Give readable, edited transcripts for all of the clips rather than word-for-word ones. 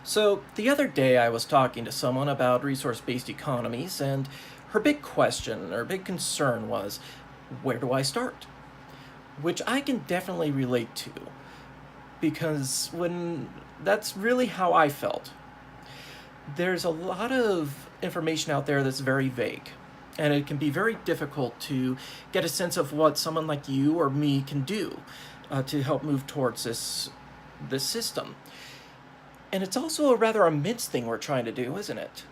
So, the other day I was talking to someone about resource based economies, and her big question, or big concern was, where do I start? Which I can definitely relate to, because when that's really how I felt. There's a lot of information out there that's very vague, and it can be very difficult to get a sense of what someone like you or me can do to help move towards this system. And it's also a rather immense thing we're trying to do, isn't it?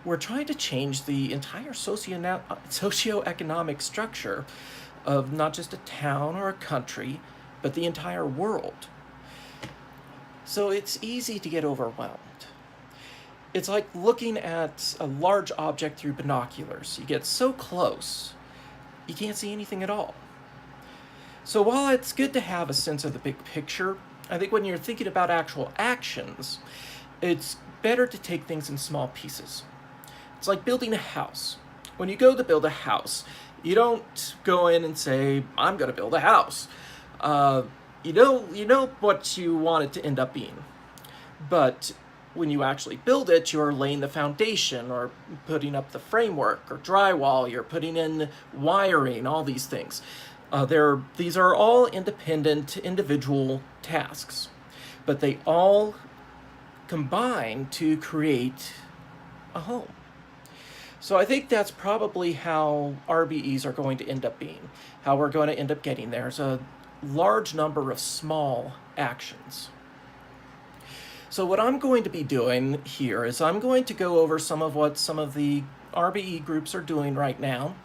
We're trying to change the entire socioeconomic structure of not just a town or a country, but the entire world. So it's easy to get overwhelmed. It's like looking at a large object through binoculars. You get so close, you can't see anything at all. So while it's good to have a sense of the big picture, I think when you're thinking about actual actions, it's better to take things in small pieces. It's like building a house. When you go to build a house, you don't go in and say, "I'm going to build a house." Uh, you know what you want it to end up being, but when you actually build it, you're laying the foundation, or putting up the framework, or drywall. You're putting in wiring, all these things. These are all independent, individual tasks, but they all combine to create a home. So I think that's probably how RBEs are going to end up being, how we're going to end up getting there. There's a large number of small actions. So what I'm going to be doing here is I'm going to go over some of what some of the RBE groups are doing right now,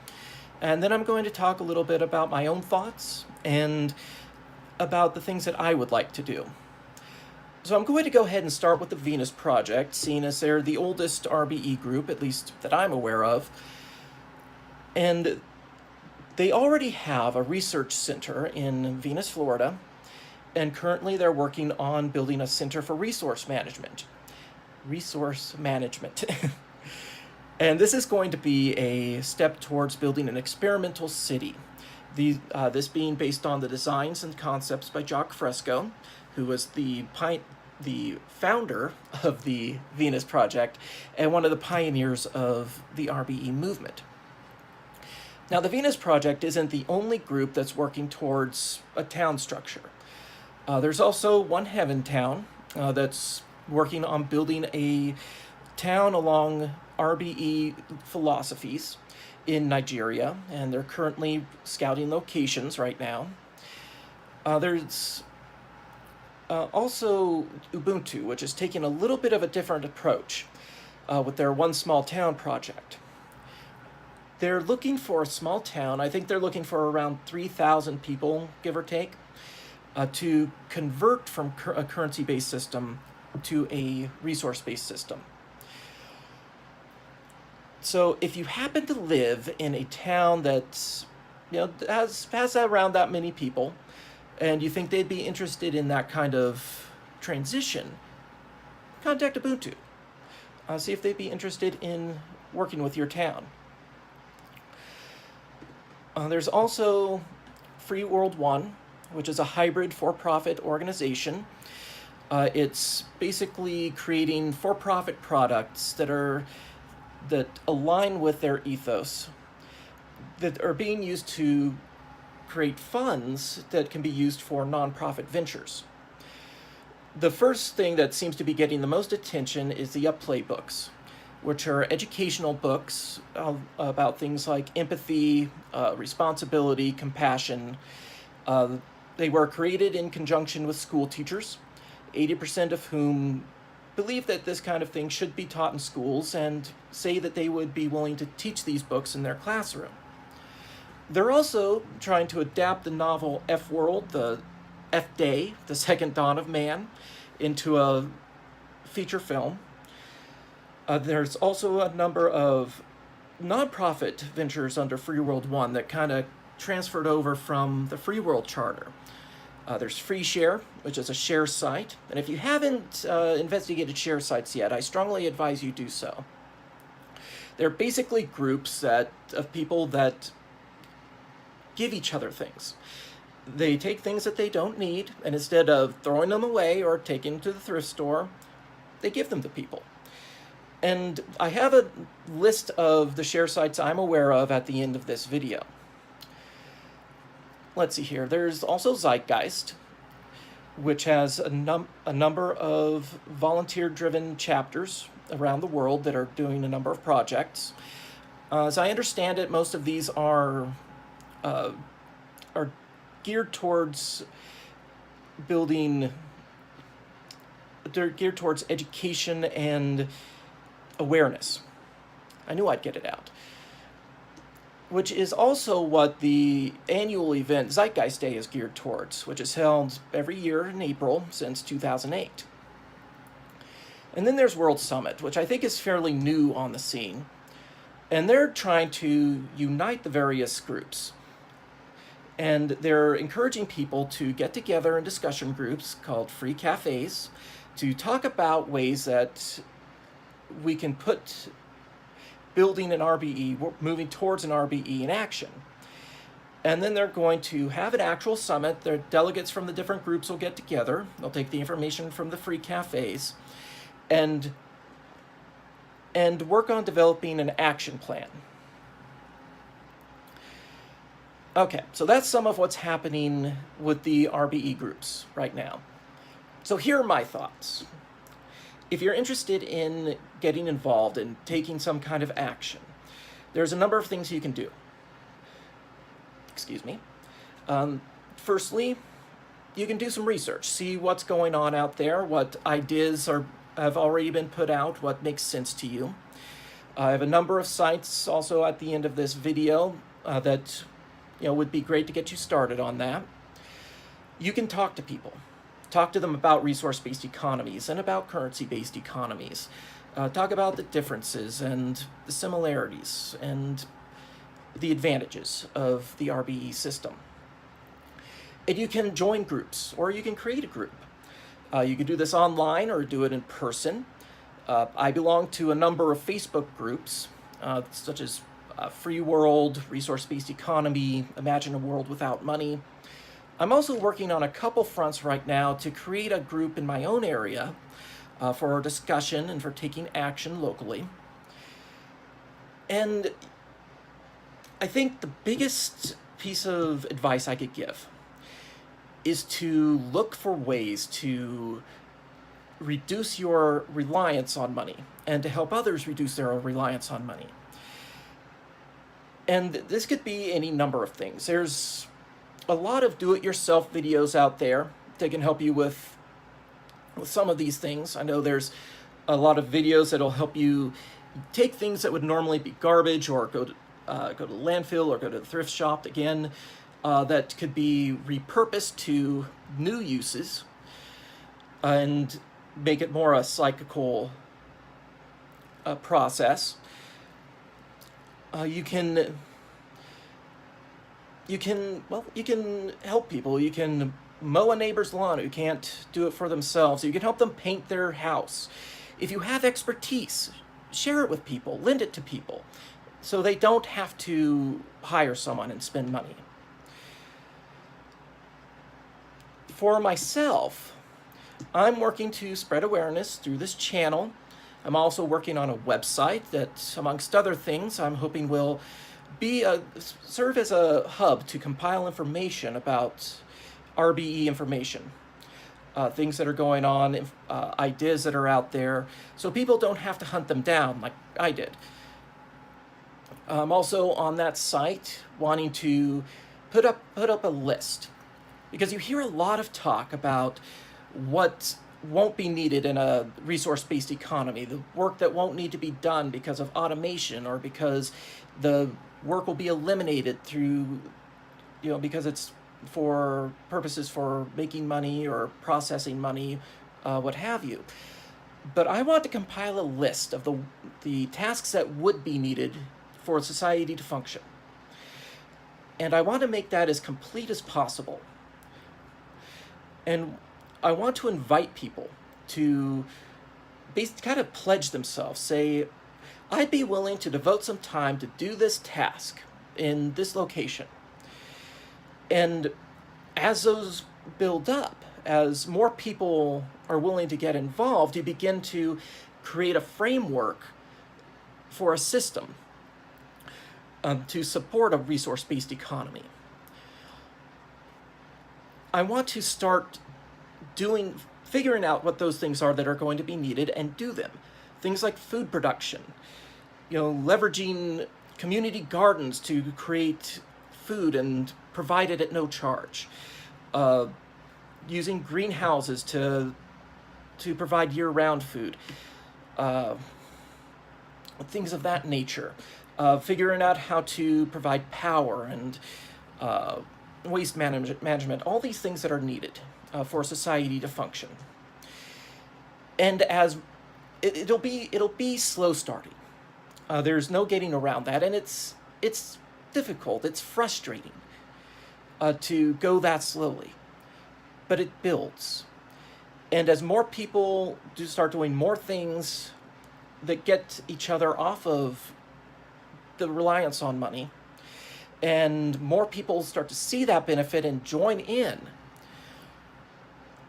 and then I'm going to talk a little bit about my own thoughts and about the things that I would like to do. So I'm going to go ahead and start with the Venus Project, seeing as they're the oldest RBE group, at least that I'm aware of. And they already have a research center in Venus, Florida, and currently they're working on building a center for resource management. Resource management. And this is going to be a step towards building an experimental city. This being based on the designs and concepts by Jacques Fresco, who was the founder of the Venus Project and one of the pioneers of the RBE movement. Now, the Venus Project isn't the only group that's working towards a town structure. There's also One Heaven Town that's working on building a town along RBE philosophies in Nigeria, and they're currently scouting locations right now. There's also Ubuntu, which is taking a little bit of a different approach with their One Small Town project. They're looking for a small town. I think they're looking for around 3,000 people, give or take, to convert from a currency-based system to a resource-based system. So if you happen to live in a town that has around that many people, and you think they'd be interested in that kind of transition, contact Ubuntu. See if they'd be interested in working with your town. There's also Free World One, which is a hybrid for-profit organization. It's basically creating for-profit products that align with their ethos, that are being used to create funds that can be used for nonprofit ventures. The first thing that seems to be getting the most attention is the Upplay books, which are educational books about things like empathy, responsibility, compassion. They were created in conjunction with school teachers, 80% of whom believe that this kind of thing should be taught in schools and say that they would be willing to teach these books in their classroom. They're also trying to adapt the novel F-World, the F-Day, the Second Dawn of Man, into a feature film. There's also a number of nonprofit ventures under Free World One that kind of transferred over from the Free World Charter. There's FreeShare, which is a share site, and if you haven't investigated share sites yet, I strongly advise you do so. They're basically groups of people that give each other things. They take things that they don't need, and instead of throwing them away or taking them to the thrift store, they give them to people. And I have a list of the share sites I'm aware of at the end of this video. Let's see here. There's also Zeitgeist, which has a number of volunteer-driven chapters around the world that are doing a number of projects. As I understand it, most of these are geared towards building. They're geared towards education and awareness. I knew I'd get it out. Which is also what the annual event Zeitgeist Day is geared towards, which is held every year in April since 2008. And then there's World Summit, which I think is fairly new on the scene. And they're trying to unite the various groups. And they're encouraging people to get together in discussion groups called free cafes to talk about ways that we can put building an RBE, moving towards an RBE in action. And then they're going to have an actual summit. Their delegates from the different groups will get together. They'll take the information from the free cafes and work on developing an action plan. Okay, so that's some of what's happening with the RBE groups right now. So here are my thoughts. If you're interested in getting involved and taking some kind of action, there's a number of things you can do. Excuse me. Firstly, you can do some research, see what's going on out there, what ideas have already been put out, what makes sense to you. I have a number of sites also at the end of this video that would be great to get you started on that. You can talk to people. Talk to them about resource-based economies and about currency-based economies. Talk about the differences and the similarities and the advantages of the RBE system. And you can join groups, or you can create a group. You can do this online or do it in person. I belong to a number of Facebook groups, such as Free World, Resource-Based Economy, Imagine a World Without Money. I'm also working on a couple fronts right now to create a group in my own area for discussion and for taking action locally. And I think the biggest piece of advice I could give is to look for ways to reduce your reliance on money and to help others reduce their own reliance on money. And this could be any number of things. There's a lot of do-it-yourself videos out there that can help you with some of these things. I know there's a lot of videos that'll help you take things that would normally be garbage or go to landfill or go to the thrift shop again, that could be repurposed to new uses and make it more a cyclical process. You can help people. You can mow a neighbor's lawn who can't do it for themselves. You can help them paint their house. If you have expertise, share it with people, lend it to people, so they don't have to hire someone and spend money. For myself, I'm working to spread awareness through this channel. I'm also working on a website that, amongst other things, I'm hoping will serve as a hub to compile information about RBE information, things that are going on, ideas that are out there, so people don't have to hunt them down like I did. I'm also on that site wanting to put up a list, because you hear a lot of talk about what won't be needed in a resource-based economy, the work that won't need to be done because of automation or because the work will be eliminated through, because it's for purposes for making money or processing money, what have you. But I want to compile a list of the tasks that would be needed for society to function. And I want to make that as complete as possible. And I want to invite people to kind of pledge themselves, say, I'd be willing to devote some time to do this task in this location. And as those build up, as more people are willing to get involved, you begin to create a framework for a system to support a resource-based economy. I want to start figuring out what those things are that are going to be needed and do them. Things like food production, leveraging community gardens to create food and provide it at no charge. Using greenhouses to provide year-round food. Things of that nature. Figuring out how to provide power and waste management, all these things that are needed for society to function. And as it'll be slow starting. There's no getting around that, and it's difficult. It's frustrating to go that slowly, but it builds. And as more people do start doing more things that get each other off of the reliance on money, and more people start to see that benefit and join in,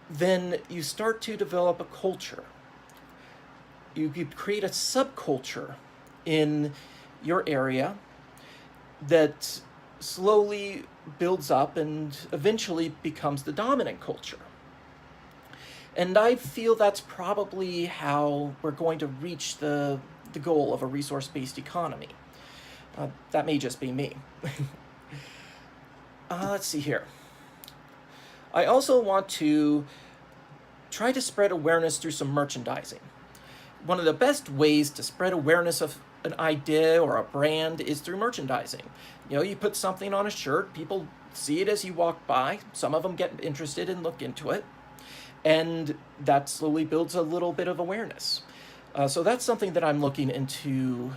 then you start to develop a culture. You create a subculture in your area that slowly builds up and eventually becomes the dominant culture. And I feel that's probably how we're going to reach the goal of a resource-based economy. That may just be me. Let's see here. I also want to try to spread awareness through some merchandising. One of the best ways to spread awareness of an idea or a brand is through merchandising. You put something on a shirt, people see it as you walk by, some of them get interested and look into it, and that slowly builds a little bit of awareness. So that's something that I'm looking into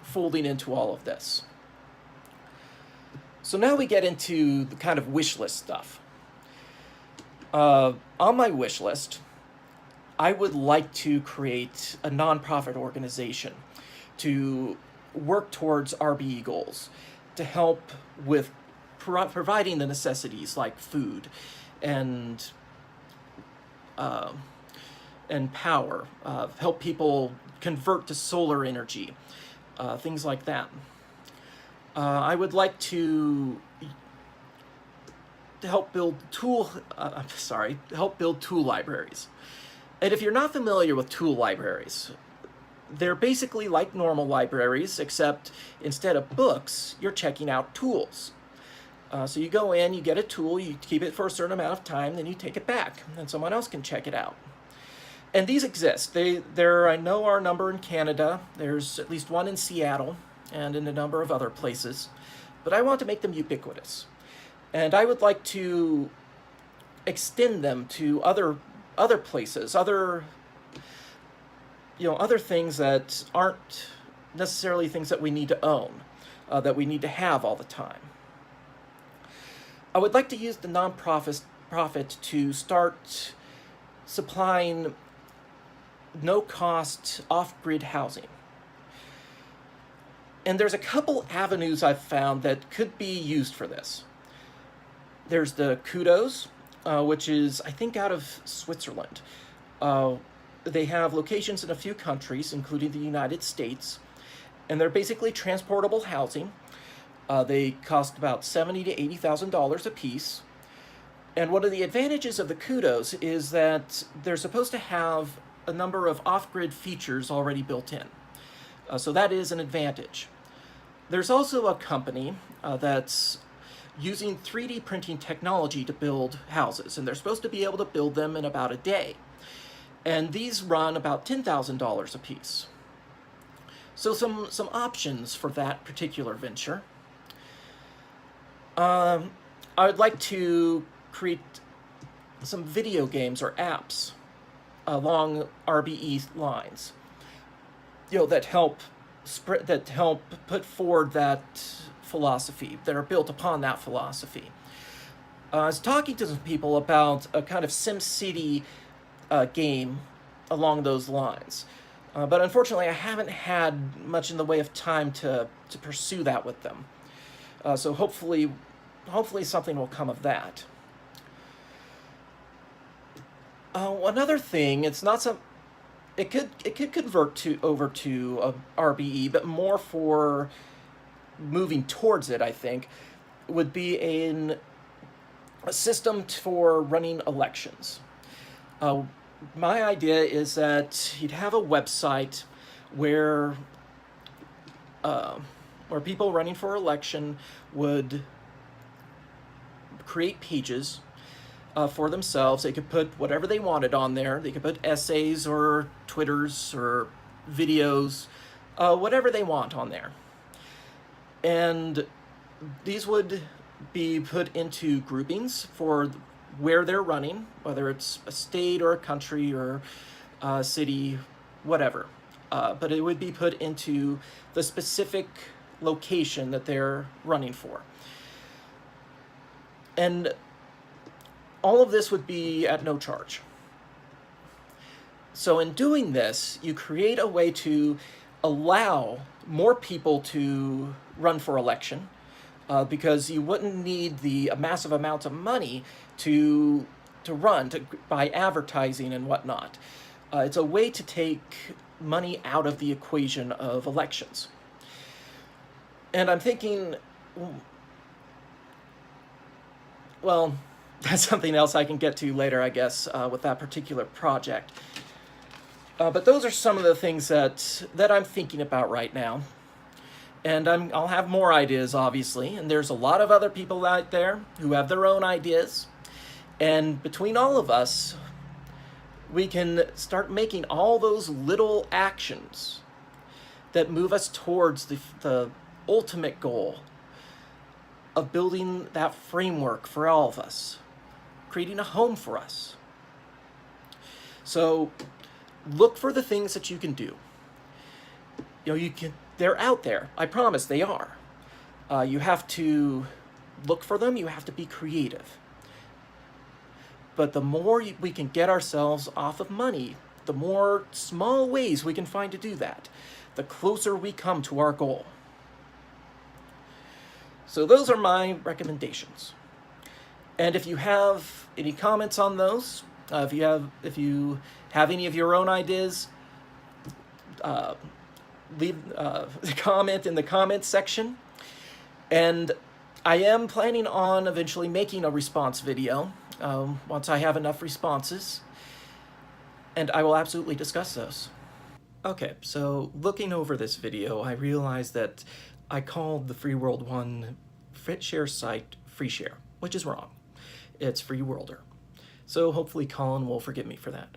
folding into all of this. So now we get into the kind of wish list stuff. On my wish list, I would like to create a nonprofit organization to work towards RBE goals, to help with providing the necessities like food and power, help people convert to solar energy, things like that. I would like to help build tool libraries. And if you're not familiar with tool libraries, they're basically like normal libraries, except instead of books, you're checking out tools. So you go in, you get a tool, you keep it for a certain amount of time, then you take it back, and someone else can check it out. And these exist. I know are a number in Canada. There's at least one in Seattle and in a number of other places. But I want to make them ubiquitous. And I would like to extend them to other places, other things that aren't necessarily things that we need to own, that we need to have all the time. I would like to use the nonprofit to start supplying no-cost off-grid housing. And there's a couple avenues I've found that could be used for this. There's the Kudos, which is, I think, out of Switzerland. They have locations in a few countries, including the United States, and they're basically transportable housing. They cost about $70,000 to $80,000 a piece. And one of the advantages of the Kudos is that they're supposed to have a number of off-grid features already built in. So that is an advantage. There's also a company that's using 3D printing technology to build houses, and they're supposed to be able to build them in about a day. And these run about $10,000 a piece. So some options for that particular venture. I would like to create some video games or apps along RBE lines, that help put forward that philosophy, that are built upon that philosophy. I was talking to some people about a kind of SimCity game along those lines, but unfortunately I haven't had much in the way of time to pursue that with them. So hopefully something will come of that. Another thing, it's not some. It could convert to over to RBE, but more for moving towards it. I think would be a system for running elections. Uh, my idea is that you'd have a website where uh, where people running for election would create pages for themselves. They could put whatever they wanted on there. They could put essays or Twitters or videos, whatever they want on there. And these would be put into groupings for where they're running, whether it's a state or a country or a city, whatever. But it would be put into the specific location that they're running for. And all of this would be at no charge. So in doing this, you create a way to allow more people to run for election, because you wouldn't need the massive amounts of money to run by advertising and whatnot. It's a way to take money out of the equation of elections. And I'm thinking, well, that's something else I can get to later, I guess, with that particular project. But those are some of the things that I'm thinking about right now. And I'll have more ideas, obviously, and there's a lot of other people out there who have their own ideas. And between all of us, we can start making all those little actions that move us towards the ultimate goal of building that framework for all of us, creating a home for us. So look for the things that you can do. They're out there. I promise they are. You have to look for them. You have to be creative. But the more we can get ourselves off of money, the more small ways we can find to do that, the closer we come to our goal. So those are my recommendations. And if you have any comments on those, if you have any of your own ideas, leave a comment in the comments section. And I am planning on eventually making a response video once I have enough responses, and I will absolutely discuss those. Okay, so looking over this video, I realized that I called the Free World One FritShare site FreeShare, which is wrong. It's Free Worlder. So hopefully Colin will forgive me for that.